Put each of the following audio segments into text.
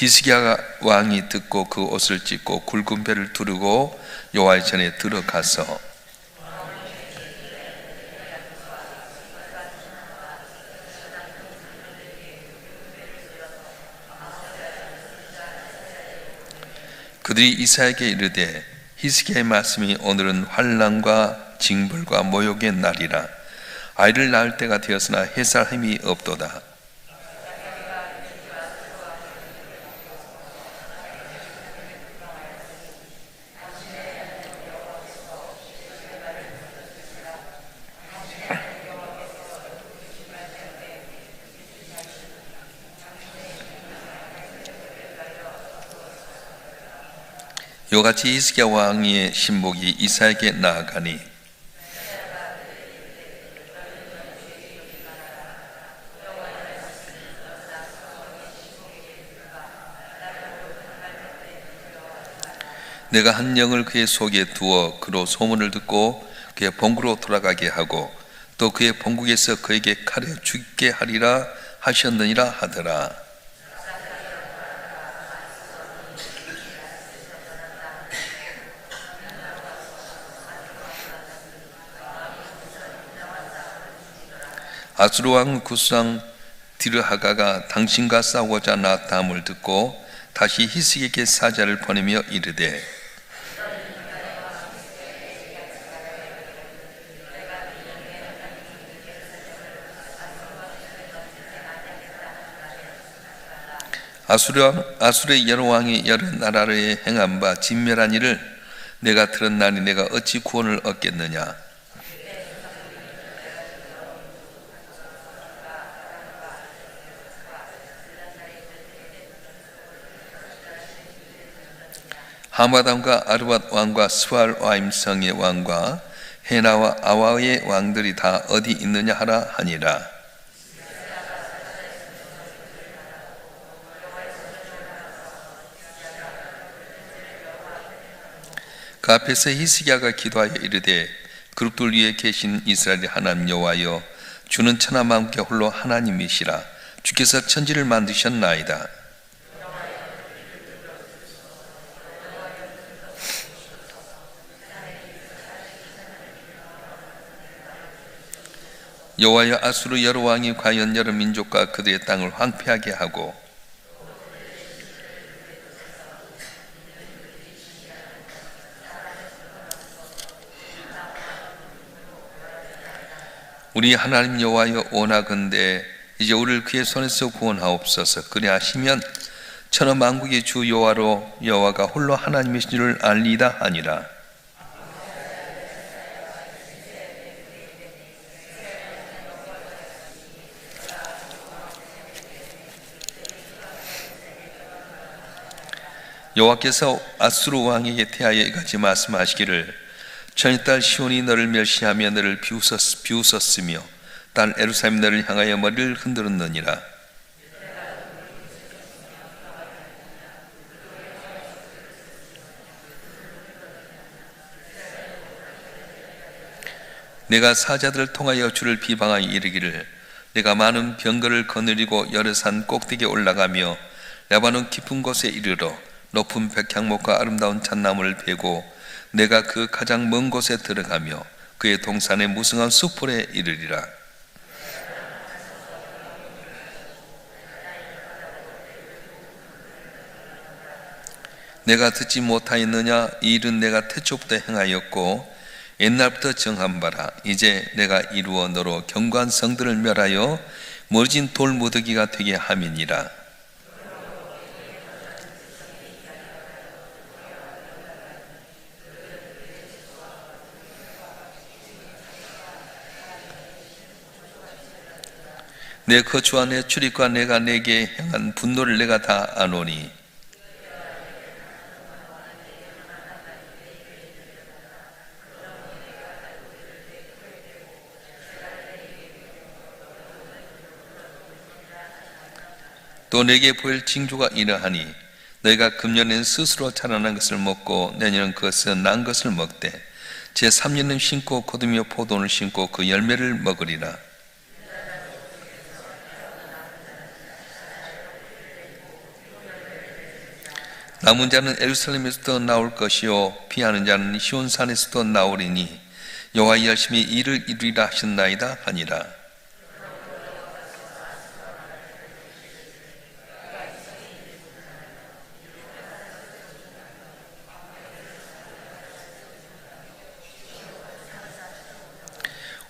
히스기야 왕이 듣고 그 옷을 찢고 굵은 배를 두르고 여호와의 전에 들어가서 그들이 이사야에게 이르되 히스기야의 말씀이 오늘은 환난과 징벌과 모욕의 날이라. 아이를 낳을 때가 되었으나 해살 힘이 없도다. 이같이 히스기야 왕의 신복이 이사야에게 나아가니 내가 한 영을 그의 속에 두어 그로 소문을 듣고 그의 본국으로 돌아가게 하고 또 그의 본국에서 그에게 칼에 죽게 하리라 하셨느니라 하더라. 아수르 왕 구수왕 디르하가가 당신과 싸우고자 나타함을 듣고 다시 히스기야에게 사자를 보내며 이르되 아수르의 여러 왕이 여러 나라에 행한 바 진멸한 일을 내가 들었나니 내가 어찌 구원을 얻겠느냐. 하마담과 아르밧 왕과 스왈와임 성의 왕과 헤나와 아와의 왕들이 다 어디 있느냐 하라 하니라. 그 앞에서 히스기야가 기도하여 이르되 그룹들 위에 계신 이스라엘의 하나님 여호와여, 주는 천하 만국의 홀로 하나님이시라. 주께서 천지를 만드셨나이다. 여호와여, 아수르 여러 왕이 과연 여러 민족과 그들의 땅을 황폐하게 하고 우리 하나님 여호와여, 원하건대 이제 우리를 그의 손에서 구원하옵소서. 그리하시면 천하 만국의 주 여호와로 여호와가 홀로 하나님이신 줄을 알리다 하니라. 여호와께서 아수르 왕에게 대하여 이같이 말씀하시기를 천의 딸 시온이 너를 멸시하며 너를 비웃었으며 딸 예루살렘이 너를 향하여 머리를 흔들었느니라. 내가 사자들을 통하여 주를 비방하여 이르기를 내가 많은 병거를 거느리고 여러 산 꼭대기에 올라가며 레바논 깊은 곳에 이르러 높은 백향목과 아름다운 잣나무를 베고 내가 그 가장 먼 곳에 들어가며 그의 동산의 무성한 숲풀에 이르리라. 내가 듣지 못하였느냐? 이 일은 내가 태초부터 행하였고 옛날부터 정한 바라. 이제 내가 이루어 너로 견고한 성들을 멸하여 멀어진 돌무더기가 되게 함이니라. 내 거주와 내 출입과 내가 내게 향한 분노를 내가 다 아노니 또 내게 보일 징조가 이러하니 너희가 금년에는 스스로 자라난 것을 먹고 내년은 그것은 난 것을 먹되 제3년은 심고 거두며 포도를 심고 그 열매를 먹으리라. 남은 자는 예루살렘에서부터 나올 것이요 피하는 자는 시온산에서부터 나오리니 여호와의 열심히 일을 이루리라 하셨나이다 하니라.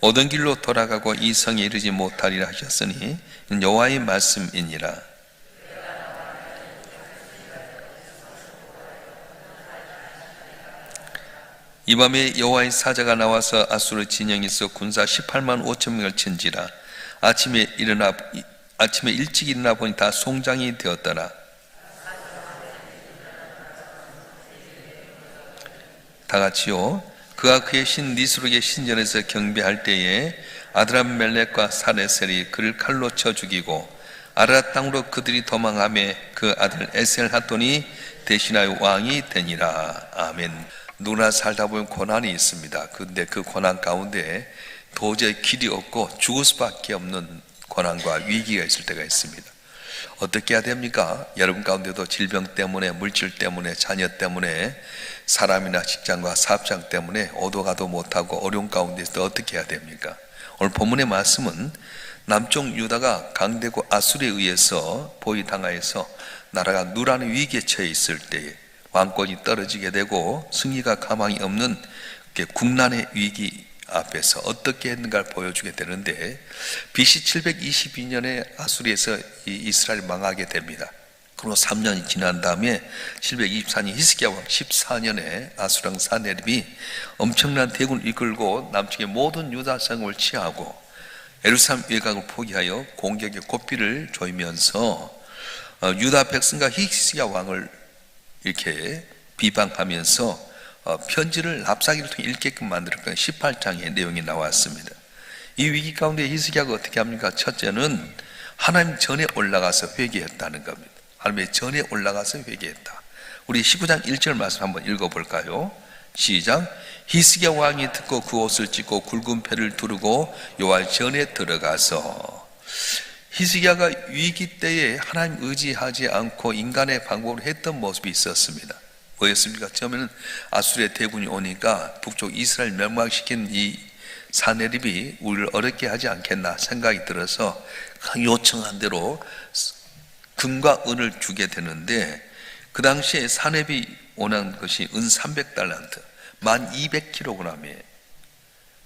오던 길로 돌아가고 이 성에 이르지 못하리라 하셨으니 여호와의 말씀이니라. 이 밤에 여호와의 사자가 나와서 아수르 진영에서 군사 18만 5천 명을 친지라. 아침에 일찍 일어나 보니 다 송장이 되었더라. 다 같이요. 그가 그의 신 니스록의 신전에서 경배할 때에 아드람멜렉과 사레셀이 그를 칼로 쳐 죽이고 아라랏 땅으로 그들이 도망하며 그 아들 에셀하돈이 대신하여 왕이 되니라. 아멘. 누구나 살다 보면 고난이 있습니다. 근데 그 고난 가운데 도저히 길이 없고 죽을 수밖에 없는 고난과 위기가 있을 때가 있습니다. 어떻게 해야 됩니까? 여러분 가운데도 질병 때문에, 물질 때문에, 자녀 때문에, 사람이나 직장과 사업장 때문에 오도 가도 못하고 어려운 가운데서 어떻게 해야 됩니까? 오늘 본문의 말씀은 남쪽 유다가 강대국 아수르에 의해서 포위당하여서 나라가 누라는 위기에 처해 있을 때에 왕권이 떨어지게 되고 승리가 가망이 없는 국난의 위기 앞에서 어떻게 했는가를 보여주게 되는데, BC 722년에 아수리에서 이스라엘이 망하게 됩니다. 그리고 3년이 지난 다음에 724년 히스기야 왕 14년에 아수랑 사네립이 엄청난 대군을 이끌고 남쪽의 모든 유다 성을 취하고 예루살렘 외곽을 포기하여 공격의 고삐를 조이면서 유다 백성과 히스기야 왕을 이렇게 비방하면서 편지를 납사기를 통해 읽게끔 만들었던 18장의 내용이 나왔습니다. 이 위기 가운데 히스기야가 어떻게 합니까? 첫째는 하나님 전에 올라가서 회개했다는 겁니다. 하나님의 전에 올라가서 회개했다. 우리 19장 1절 말씀 한번 읽어볼까요? 시작. 히스기야 왕이 듣고 그 옷을 찢고 굵은 패를 두르고 여호와 전에 들어가서. 히스기야가 위기 때에 하나님 의지하지 않고 인간의 방법으로 했던 모습이 있었습니다. 뭐였습니까? 처음에는 아수르의 대군이 오니까 북쪽 이스라엘 멸망시킨 이 사네립이 우리를 어렵게 하지 않겠나 생각이 들어서 요청한 대로 금과 은을 주게 되는데, 그 당시에 사네립이 원한 것이 은 300달란트 1200kg에,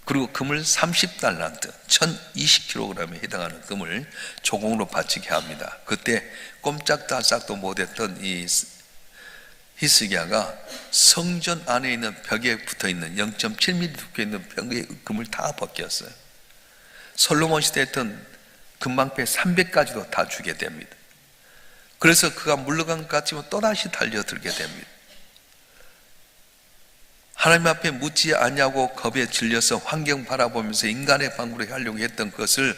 그리고 금을 30달란트 1020kg에 해당하는 금을 조공으로 바치게 합니다. 그때 꼼짝달싹도 못했던 이 히스기야가 성전 안에 있는 벽에 붙어있는 0.7mm 두께 있는 벽의 금을 다 벗겼어요. 솔로몬 시대에 했던 금방패 300가지도 다 주게 됩니다. 그래서 그가 물러간 것 같지만 또다시 달려들게 됩니다. 하나님 앞에 묻지 않냐고 겁에 질려서 환경 바라보면서 인간의 방법으로 하려고 했던 것을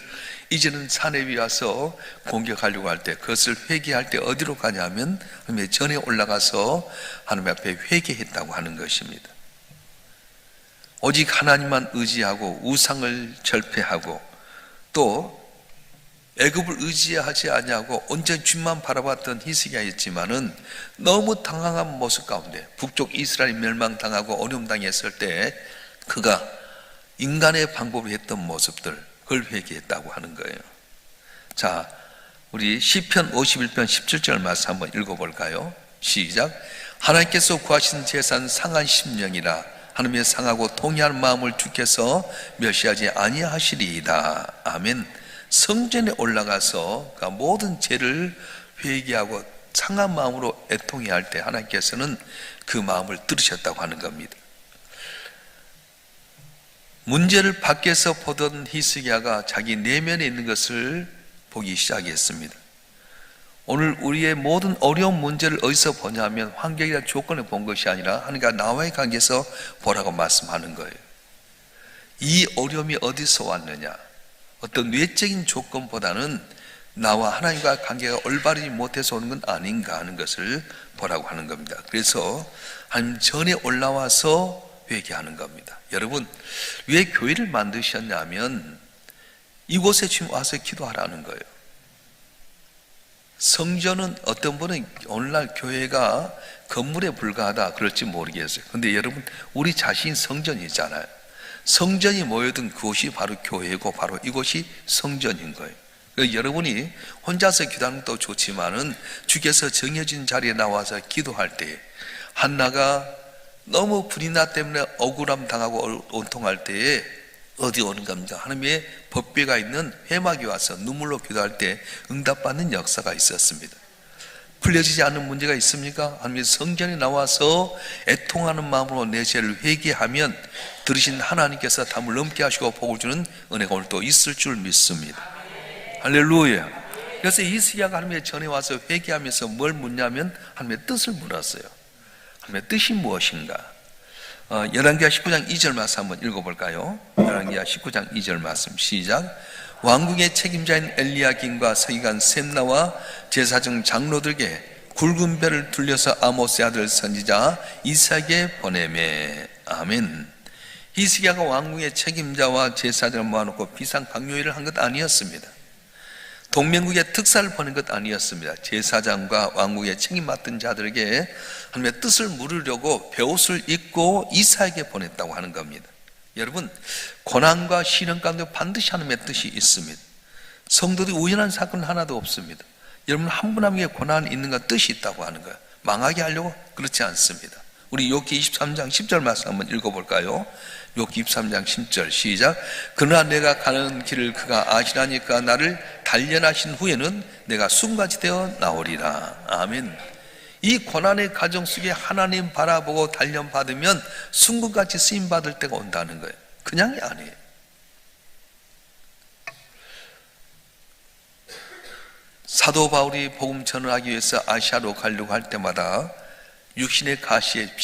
이제는 사내비 와서 공격하려고 할 때, 그것을 회개할 때 어디로 가냐면 하나님의 전에 올라가서 하나님 앞에 회개했다고 하는 것입니다. 오직 하나님만 의지하고 우상을 절폐하고 또 애굽을 의지하지 않냐고 온전히 주만 바라봤던 히스기야였지만은 너무 당황한 모습 가운데 북쪽 이스라엘이 멸망당하고 어려움 당했을 때 그가 인간의 방법으로 했던 모습들, 그걸 회개했다고 하는 거예요. 자, 우리 시편 51편 17절 말씀 한번 읽어볼까요? 시작. 하나님께서 구하신 재산 상한 심령이라 하나님의 상하고 통회하는 마음을 주께서 멸시하지 아니하시리이다. 아멘. 성전에 올라가서 모든 죄를 회개하고 상한 마음으로 애통해 할 때 하나님께서는 그 마음을 들으셨다고 하는 겁니다. 문제를 밖에서 보던 히스기야가 자기 내면에 있는 것을 보기 시작했습니다. 오늘 우리의 모든 어려운 문제를 어디서 보냐면 환경이나 조건을 본 것이 아니라 하나님과 나와의 관계에서 보라고 말씀하는 거예요. 이 어려움이 어디서 왔느냐? 어떤 외적인 조건보다는 나와 하나님과 관계가 올바르지 못해서 오는 건 아닌가 하는 것을 보라고 하는 겁니다. 그래서 하나님 전에 올라와서 회개하는 겁니다. 여러분, 왜 교회를 만드셨냐면 이곳에 지금 와서 기도하라는 거예요. 성전은 어떤 분은 오늘날 교회가 건물에 불과하다 그럴지 모르겠어요. 근데 여러분, 우리 자신이 성전이잖아요. 성전이 모여든 그곳이 바로 교회고 바로 이곳이 성전인 거예요. 여러분이 혼자서 기도하는 것도 좋지만은 주께서 정해진 자리에 나와서 기도할 때, 한나가 너무 불의나 때문에 억울함 당하고 온통할 때에 어디 오는 겁니까? 하나님의 법궤가 있는 회막에 와서 눈물로 기도할 때 응답받는 역사가 있었습니다. 풀려지지 않는 문제가 있습니까? 하나님의 성전에 나와서 애통하는 마음으로 내 죄를 회개하면 들으신 하나님께서 담을 넘게 하시고 복을 주는 은혜가 오늘 또 있을 줄 믿습니다. 할렐루야. 그래서 히스기야가 하나님의 전에 와서 회개하면서 뭘 묻냐면 하나님의 뜻을 물었어요. 하나님의 뜻이 무엇인가? 열왕기하 19장 2절 말씀 한번 읽어볼까요? 열왕기하 19장 2절 말씀 시작. 왕궁의 책임자인 엘리야김과 서기관 셈나와 제사장 장로들에게 굵은 배를 둘려서 아모스의 아들 선지자 이삭에 보내매. 아멘. 히스기야가 왕궁의 책임자와 제사장을 모아놓고 비상 강요회를 한 것 아니었습니다. 동맹국의 특사를 보낸 것 아니었습니다. 제사장과 왕국의 책임 맡은 자들에게 하나님의 뜻을 물으려고 베옷을 입고 이삭에게 보냈다고 하는 겁니다. 여러분, 고난과 시련 가운데 반드시 하나님의 뜻이 있습니다. 성도들이 우연한 사건 하나도 없습니다. 여러분, 한 분 한 분에게 고난이 있는가 뜻이 있다고 하는 거예요. 망하게 하려고 그렇지 않습니다. 우리 욥기 23장 10절 말씀 한번 읽어볼까요? 욥기 23장 10절 시작. 그러나 내가 가는 길을 그가 아시나니 그가 나를 단련하신 후에는 내가 숨같이 되어 나오리라. 아멘. 이 고난의 가정 속에 하나님 바라보고 단련받으면 순금같이 쓰임받을 때가 온다는 거예요. 그냥이 아니에요. 사도 바울이 복음 전하기 위해서 아시아로 가려고 할 때마다 육신의 가시에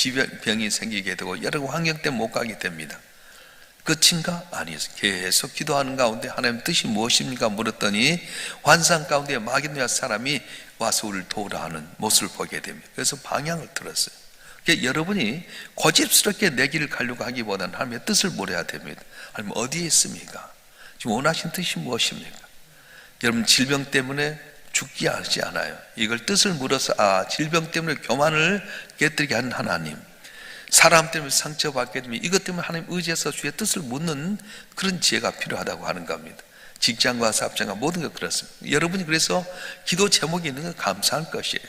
병이 생기게 되고 여러 환경 때문에 못 가게 됩니다. 끝인가? 아니에요. 계속 기도하는 가운데 하나님 뜻이 무엇입니까? 물었더니 환상 가운데 마게도냐 사람이 와서 우리를 도우라 하는 모습을 보게 됩니다. 그래서 방향을 틀었어요. 그러니까 여러분이 고집스럽게 내 길을 가려고 하기보다는 하나님의 뜻을 물어야 됩니다. 하나님 어디에 있습니까? 지금 원하신 뜻이 무엇입니까? 여러분, 질병 때문에 죽지 않지 않아요. 이걸 뜻을 물어서 질병 때문에 교만을 깨뜨리게 하는 하나님, 사람 때문에 상처받게 되면 이것 때문에 하나님 의지해서 주의 뜻을 묻는 그런 지혜가 필요하다고 하는 겁니다. 직장과 사업장과 모든 것 그렇습니다. 여러분이 그래서 기도 제목이 있는 건 감사할 것이에요.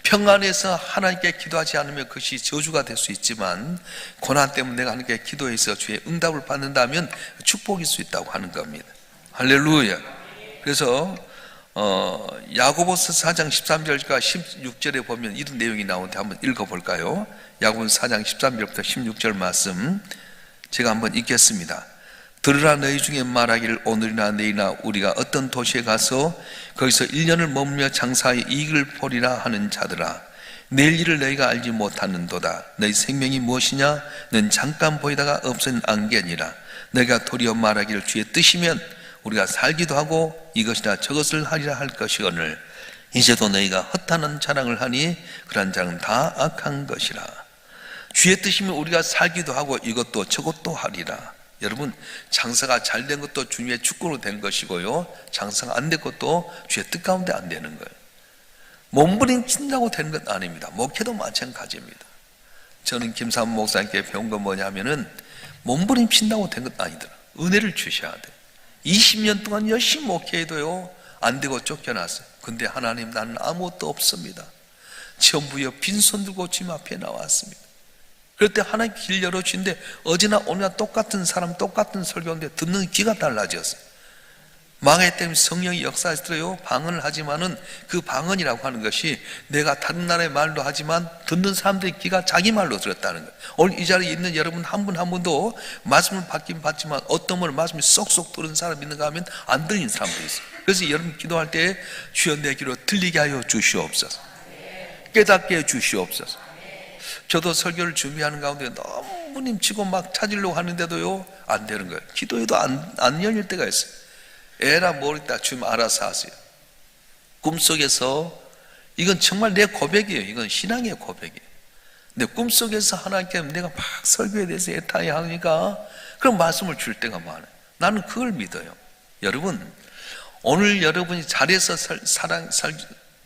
평안에서 하나님께 기도하지 않으면 그것이 저주가 될 수 있지만 고난 때문에 내가 하나님께 기도해서 주의 응답을 받는다면 축복일 수 있다고 하는 겁니다. 할렐루야. 그래서 야고보서 4장 13절과 16절에 보면 이런 내용이 나오는데 한번 읽어볼까요? 야고보서 4장 13절부터 16절 말씀 제가 한번 읽겠습니다. 들으라. 너희 중에 말하기를 오늘이나 내일이나 우리가 어떤 도시에 가서 거기서 1년을 머물며 장사하여 이익을 보리라 하는 자들아, 내일 일을 너희가 알지 못하는도다. 너희 생명이 무엇이냐? 는 잠깐 보이다가 없어진 안개니라. 너희가 도리어 말하기를 주의 뜻이면 우리가 살기도 하고 이것이나 저것을 하리라 할 것이거늘 이제도 너희가 허탄한 자랑을 하니 그런 자는 다 악한 것이라. 주의 뜻이면 우리가 살기도 하고 이것도 저것도 하리라. 여러분, 장사가 잘 된 것도 주님의 축복으로 된 것이고요, 장사가 안 된 것도 주의 뜻 가운데 안 되는 거예요. 몸부림친다고 되는 건 아닙니다. 목회도 마찬가지입니다. 저는 김삼 목사님께 배운 건 뭐냐면은 몸부림친다고 된 건 아니더라. 은혜를 주셔야 돼. 20년 동안 열심히 목회해도요 안 되고 쫓겨났어요. 근데 하나님, 나는 아무것도 없습니다. 전부여 빈손 들고 주님 앞에 나왔습니다. 그럴 때 하나님 길 열어주신데 어제나 오늘나 똑같은 사람, 똑같은 설교인데 듣는 귀가 달라졌어요. 망했기 때문에 성령이 역사했어요. 방언을 하지만은 그 방언이라고 하는 것이 내가 다른 나라의 말도 하지만 듣는 사람들의 귀가 자기 말로 들었다는 거예요. 오늘 이 자리에 있는 여러분 한 분 한 분도 말씀을 받긴 받지만 어떤 분은 말씀이 쏙쏙 들은 사람이 있는가 하면 안 들리는 사람도 있어요. 그래서 여러분 기도할 때 주여 내 귀로 들리게 하여 주시옵소서, 깨닫게 해 주시옵소서. 저도 설교를 준비하는 가운데 너무 님치고 막 찾으려고 하는데도요 안 되는 거예요. 기도해도 안 열릴 때가 있어요. 에라 모르겠다, 주님 알아서 하세요. 꿈속에서, 이건 정말 내 고백이에요. 이건 신앙의 고백이에요. 근데 꿈속에서 하나님께 내가 막 설교에 대해서 애타게 하니까 그런 말씀을 줄 때가 많아요. 나는 그걸 믿어요. 여러분, 오늘 여러분이 잘해서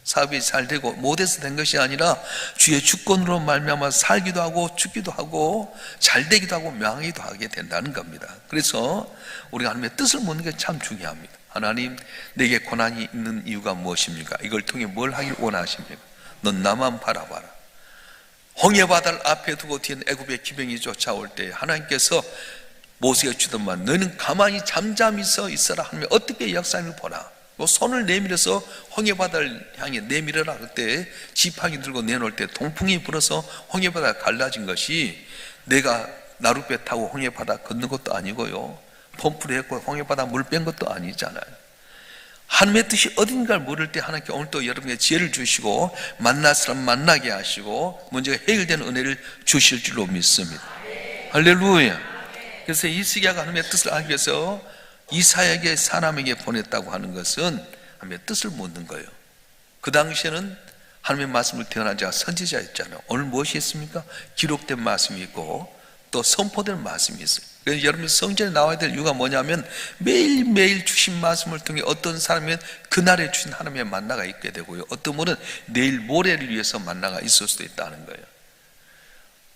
사업이 잘 되고 못해서 된 것이 아니라 주의 주권으로 말미암아 살기도 하고 죽기도 하고 잘 되기도 하고 명하기도 하게 된다는 겁니다. 그래서 우리가 하나님의 뜻을 묻는 게 참 중요합니다. 하나님, 내게 고난이 있는 이유가 무엇입니까? 이걸 통해 뭘 하길 원하십니까? 넌 나만 바라봐라. 홍해바다를 앞에 두고 뒤엔 애굽의 기병이 쫓아올 때 하나님께서 모세에게 주던만 너는 가만히 잠잠히 서 있어라. 하나님 어떻게 역사를 보라. 손을 내밀어서 홍해바다를 향해 내밀어라. 그때 지팡이 들고 내놓을 때 동풍이 불어서 홍해바다가 갈라진 것이 내가 나룻배 타고 홍해바다 건넌 것도 아니고요, 펌프를 했고 홍해바다 물 뺀 것도 아니잖아요. 하나님의 뜻이 어딘가를 물을 때 하나님께 오늘 또 여러분에게 지혜를 주시고 만날 사람 만나게 하시고 문제가 해결되는 은혜를 주실 줄로 믿습니다. 할렐루야. 그래서 히스기야가 하나님의 뜻을 알기 위해서 이사야에게 사람에게 보냈다고 하는 것은 하나님의 뜻을 묻는 거예요. 그 당시에는 하나님의 말씀을 대언한 자가 선지자였잖아요. 오늘 무엇이 있습니까? 기록된 말씀이 있고 또 선포된 말씀이 있어요. 그래서 여러분이 성전에 나와야 될 이유가 뭐냐면 매일매일 주신 말씀을 통해 어떤 사람은 그날에 주신 하나님의 만나가 있게 되고요, 어떤 분은 내일 모레를 위해서 만나가 있을 수도 있다는 거예요.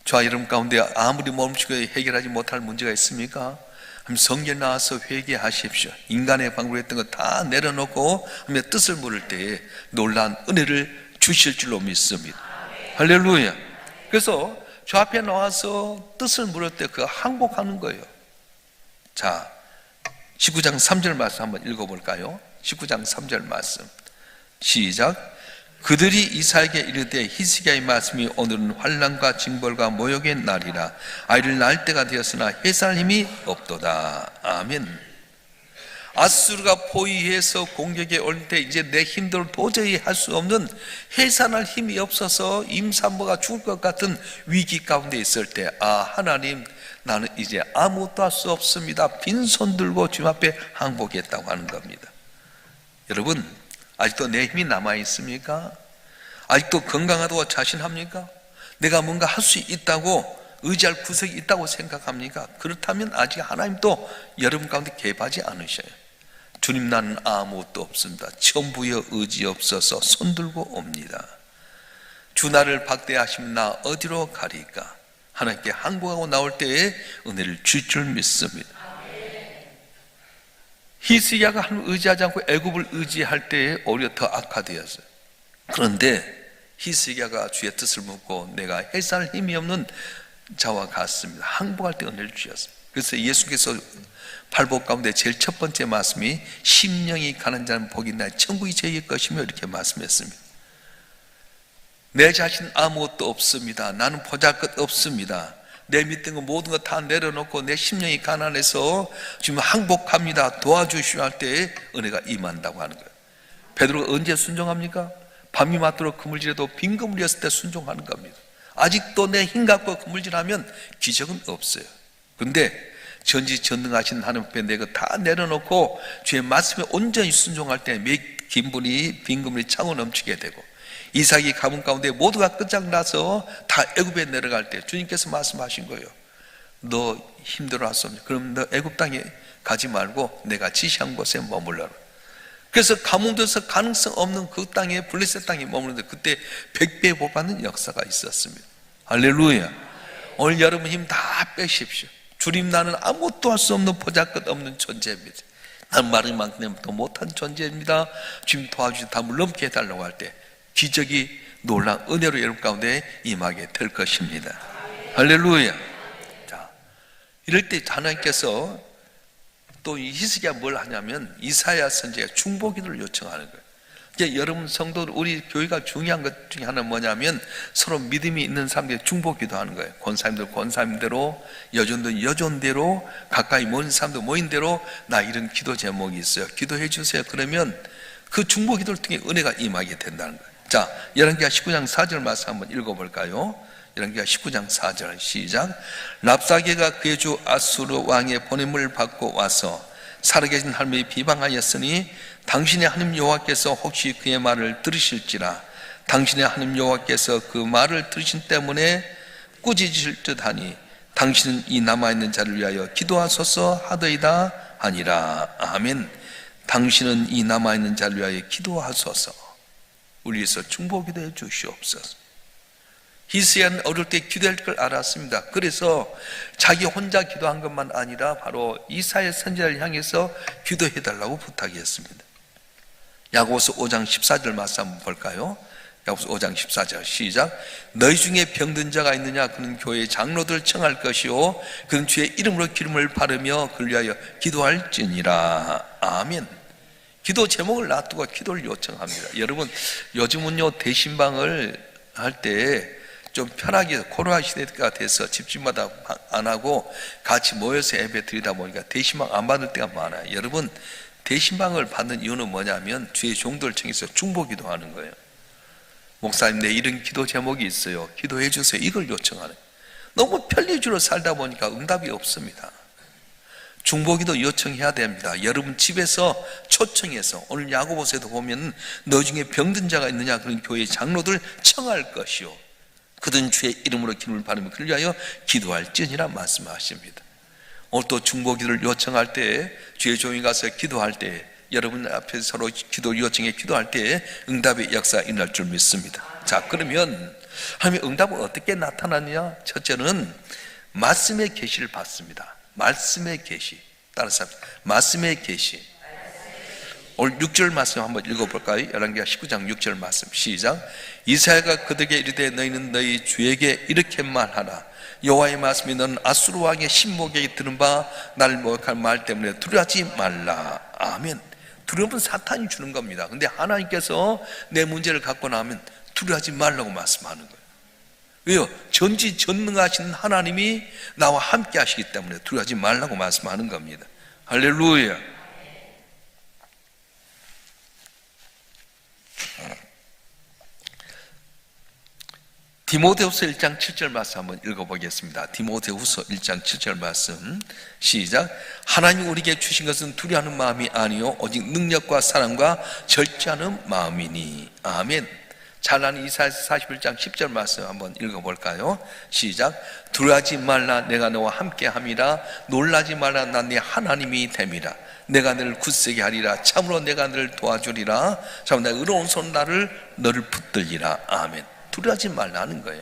저와 여러분 가운데 아무리 몸치고 해결하지 못할 문제가 있습니까? 성경에 나와서 회개하십시오. 인간의 방법으로 했던 거 다 내려놓고 하나님의 뜻을 물을 때에 놀라운 은혜를 주실 줄로 믿습니다. 할렐루야. 그래서 저 앞에 나와서 뜻을 물을 때 그거 항복하는 거예요. 자, 19장 3절 말씀 한번 읽어볼까요? 19장 3절 말씀 시작. 그들이 이사야에게 이르되 히스기야의 말씀이 오늘은 환난과 징벌과 모욕의 날이라. 아이를 낳을 때가 되었으나 해산할 힘이 없도다. 아멘. 아수르가 포위해서 공격에 올 때 이제 내 힘대로 도저히 할 수 없는, 해산할 힘이 없어서 임산부가 죽을 것 같은 위기 가운데 있을 때, 아, 하나님, 나는 이제 아무것도 할 수 없습니다. 빈손 들고 주님 앞에 항복했다고 하는 겁니다. 여러분, 아직도 내 힘이 남아 있습니까? 아직도 건강하다고 자신합니까? 내가 뭔가 할 수 있다고 의지할 구석이 있다고 생각합니까? 그렇다면 아직 하나님도 여러분 가운데 개입하지 않으셔요. 주님, 나는 아무것도 없습니다. 천부여 의지 없어서 손들고 옵니다. 주 나를 박대하시면 나 어디로 가리까? 하나님께 항복하고 나올 때에 은혜를 줄 줄 믿습니다. 히스기야가 하나님을 의지하지 않고 애굽을 의지할 때에 오히려 더 악화되었어요. 그런데 히스기야가 주의 뜻을 묻고 내가 해산할 힘이 없는 자와 같습니다. 항복할 때 은혜를 주셨어요. 그래서 예수께서 팔복 가운데 제일 첫 번째 말씀이 심령이 가는 자는 복이 있나니 천국이 저희의 것이며 이렇게 말씀했습니다. 내 자신 아무것도 없습니다. 나는 보잘것 없습니다. 내 밑에 거 모든 거 다 내려놓고 내 심령이 가난해서 지금 항복합니다. 도와주시오 할 때에 은혜가 임한다고 하는 거예요. 베드로가 언제 순종합니까? 밤이 맞도록 그물질해도 빈 그물이었을 때 순종하는 겁니다. 아직도 내 힘 갖고 그물질하면 기적은 없어요. 근데 전지전능하신 하나님 앞에 내가 다 내려놓고 주의 말씀에 온전히 순종할 때 기분이 빈 그물이 차고 넘치게 되고, 이삭이 가문 가운데 모두가 끝장나서 다 애굽에 내려갈 때 주님께서 말씀하신 거예요. 너 힘들어할 수 없냐? 그럼 너 애굽 땅에 가지 말고 내가 지시한 곳에 머물러라. 그래서 가문에서 가능성 없는 그 땅에, 블레셋 땅에 머무르는데 그때 100배 복받는 역사가 있었습니다. 할렐루야. 오늘 여러분 힘 다 빼십시오. 주님, 나는 아무것도 할 수 없는 보잘것 없는 존재입니다. 난 마른 만큼 더 못한 존재입니다. 주님 도와주셔서 다 물넘게 해달라고 할 때 기적이 놀라운 은혜로 여러분 가운데 임하게 될 것입니다. 할렐루야. 자, 이럴 때 하나님께서 또 이 히스기야 뭘 하냐면 이사야 선지자가 중보기도를 요청하는 거예요. 이제 여러분 성도들, 우리 교회가 중요한 것 중에 하나는 뭐냐면 서로 믿음이 있는 사람들이 중보기도하는 거예요. 권사님들 권사님대로, 여존들 여존대로, 가까이 모인 사람들 모인 대로 나 이런 기도 제목이 있어요. 기도해 주세요. 그러면 그 중보기도를 통해 은혜가 임하게 된다는 거예요. 자, 열왕기하 19장 4절 말씀 한번 읽어볼까요? 열왕기하 19장 4절 시작. 랍사게가 그의 주 아수르 왕의 보냄을 받고 와서 살아계신 하나님이 비방하였으니 당신의 하나님 여호와께서 혹시 그의 말을 들으실지라. 당신의 하나님 여호와께서 그 말을 들으신 때문에 꾸짖으실 듯하니 당신은 이 남아있는 자를 위하여 기도하소서 하더이다 하니라. 아멘. 당신은 이 남아있는 자를 위하여 기도하소서. 우리 위해서 중보기도 해 주시옵소서. 히스기야는 어릴 때 기도할 걸 알았습니다. 그래서 자기 혼자 기도한 것만 아니라 바로 이사야 선지자를 향해서 기도해달라고 부탁했습니다. 야고보서 5장 14절 말씀 한번 볼까요? 야고보서 5장 14절 시작. 너희 중에 병든 자가 있느냐? 그는 교회의 장로들을 청할 것이요 그는 주의 이름으로 기름을 바르며 그를 위하여 기도할지니라. 아멘. 기도 제목을 놔두고 기도를 요청합니다. 여러분, 요즘은요 대신방을 할 때 좀 편하게, 코로나 시대가 돼서 집집마다 안 하고 같이 모여서 예배 드리다 보니까 대신방 안 받을 때가 많아요. 여러분, 대신방을 받는 이유는 뭐냐면 주의 종들을 청해서 중보기도 하는 거예요. 목사님, 내 이런 기도 제목이 있어요, 기도해 주세요, 이걸 요청하는 거예요. 너무 편리주로 살다 보니까 응답이 없습니다. 중보기도 요청해야 됩니다. 여러분 집에서 초청해서, 오늘 야고보서에도 보면 너 중에 병든 자가 있느냐? 그런 교회의 장로들 청할 것이요 그든 주의 이름으로 기름을 바르며 그를 위하여 기도할지니라 말씀하십니다. 오늘 또 중보기도를 요청할 때, 주의 종이 가서 기도할 때, 여러분 앞에 서로 기도 요청에 기도할 때 응답의 역사가 일어날 줄 믿습니다. 자, 그러면 하나님의 응답은 어떻게 나타나느냐? 첫째는 말씀의 계시를 받습니다. 말씀의 계시. 따라서 말씀의 계시. 오늘 6절 말씀 한번 읽어볼까요? 열왕기하 19장 6절 말씀 시작. 이사야가 그들에게 이르되 너희는 너희 주에게 이렇게 말하라. 여호와의 말씀이 너는 아수르 왕의 신복에게 들은 바 나를 모욕한 말 때문에 두려워하지 말라. 아멘. 두려움은 사탄이 주는 겁니다. 근데 하나님께서 내 문제를 갖고 나면 두려워하지 말라고 말씀하는 거예요. 왜요? 전지전능하신 하나님이 나와 함께 하시기 때문에 두려워하지 말라고 말씀하는 겁니다. 할렐루야. 디모데후서 1장 7절 말씀 한번 읽어보겠습니다. 디모데후서 1장 7절 말씀 시작. 하나님 우리에게 주신 것은 두려워하는 마음이 아니요 오직 능력과 사랑과 절제하는 마음이니. 아멘. 잘 아는 이사야서 41장 10절 말씀 한번 읽어볼까요? 시작. 두려워하지 말라, 내가 너와 함께함이라. 놀라지 말라, 난 네 하나님이 됨이라. 내가 너를 굳세게 하리라. 참으로 내가 너를 도와주리라. 참으로 내가 의로운 손 너를 붙들리라. 아멘. 두려워하지 말라는 거예요.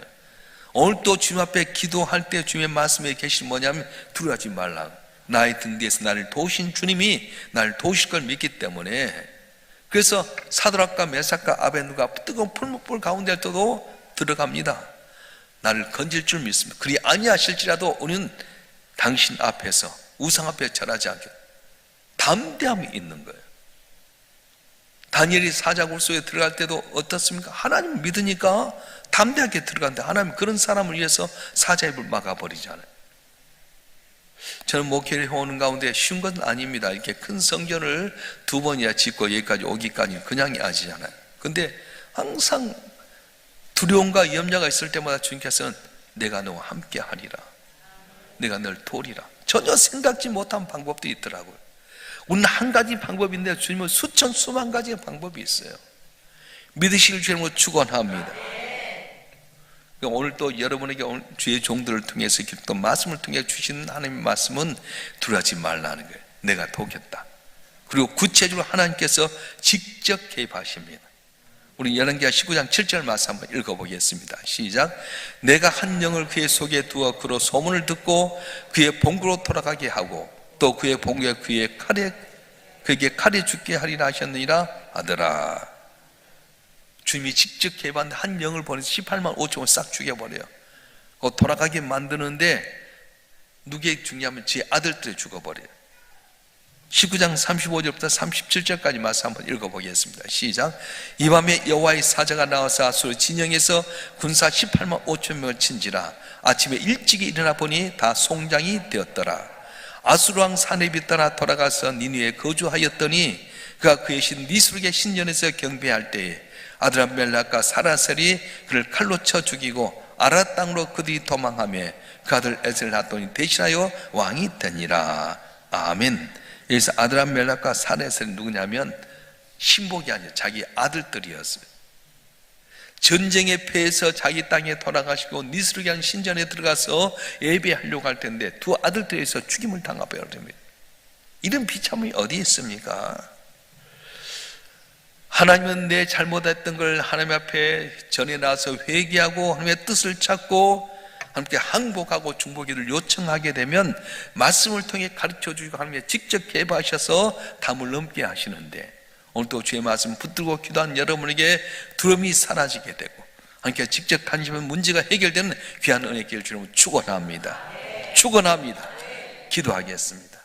오늘 또 주님 앞에 기도할 때 주님의 말씀에 계신 뭐냐면 두려워하지 말라. 나의 등 뒤에서 나를 도우신 주님이 나를 도우실 걸 믿기 때문에. 그래서 사드락과 메삭과 아벤누가 뜨거운 풀무불 가운데도 들어갑니다. 나를 건질 줄 믿습니다. 그리 아니하실지라도 우리는 당신 앞에서 우상 앞에 절하지 않게 담대함이 있는 거예요. 다니엘이 사자굴 속에 들어갈 때도 어떻습니까? 하나님 믿으니까 담대하게 들어갔는데 하나님 그런 사람을 위해서 사자 입을 막아버리잖아요. 저는 목회를 해오는 가운데 쉬운 건 아닙니다. 이렇게 큰 성전을 2번이나 짓고 여기까지 오기까지 그냥이 아니잖아요. 근데 항상 두려움과 염려가 있을 때마다 주님께서는 내가 너와 함께 하리라, 내가 널 도리라. 전혀 생각지 못한 방법도 있더라고요. 우리는 한 가지 방법인데 주님은 수천 수만 가지의 방법이 있어요. 믿으시길 주님으로 축원합니다. 오늘 또 여러분에게 오늘 주의 종들을 통해서 또 말씀을 통해 주시는 하나님의 말씀은 두려워하지 말라는 거예요. 내가 도겠다. 그리고 구체적으로 하나님께서 직접 개입하십니다. 우리 열왕기하 19장 7절 말씀 한번 읽어보겠습니다. 시작. 내가 한 영을 그의 속에 두어 그로 소문을 듣고 그의 본국으로 돌아가게 하고 또 그의 본국에 그에게 칼에 죽게 하리라 하셨느니라 하더라. 주님이 직접 개입한 한 영을 보내서 18만 5천을 싹 죽여버려요. 돌아가게 만드는데 누구에게 죽냐면 제 아들들에 죽어버려요. 19장 35절부터 37절까지 말씀 한번 읽어보겠습니다. 시작. 이 밤에 여호와의 사자가 나와서 아수르 진영에서 군사 18만 5천 명을 친지라. 아침에 일찍이 일어나 보니 다 송장이 되었더라. 아수르 왕 사렙이 따라 돌아가서 니느웨에 거주하였더니 그가 그의 신 니스룩의 신전에서 경배할 때에 아드람멜렉과 사라셀이 그를 칼로 쳐 죽이고 아라 땅으로 그들이 도망하며 그 아들 에셀하돈이 대신하여 왕이 되니라. 아멘. 여기서 아드람멜렉과 사라셀이 누구냐면 신복이 아니라 자기 아들들이었어요. 전쟁에 패해서 자기 땅에 돌아가시고 니스룩이라는 신전에 들어가서 예배하려고 할 텐데 두 아들들에서 죽임을 당해버립니다. 이런 비참함이 어디 있습니까? 하나님은 내 잘못했던 걸 하나님 앞에 전해 나서 회개하고 하나님의 뜻을 찾고 하나님께 항복하고 중보기를 요청하게 되면 말씀을 통해 가르쳐 주시고 하나님의 직접 개바하셔서 담을 넘게 하시는데, 오늘도 주의 말씀 붙들고 기도한 여러분에게 두려움이 사라지게 되고 하나님께 직접 관심은 문제가 해결되는 귀한 은혜 기회를 주님을 축원합니다. 축원합니다. 기도하겠습니다.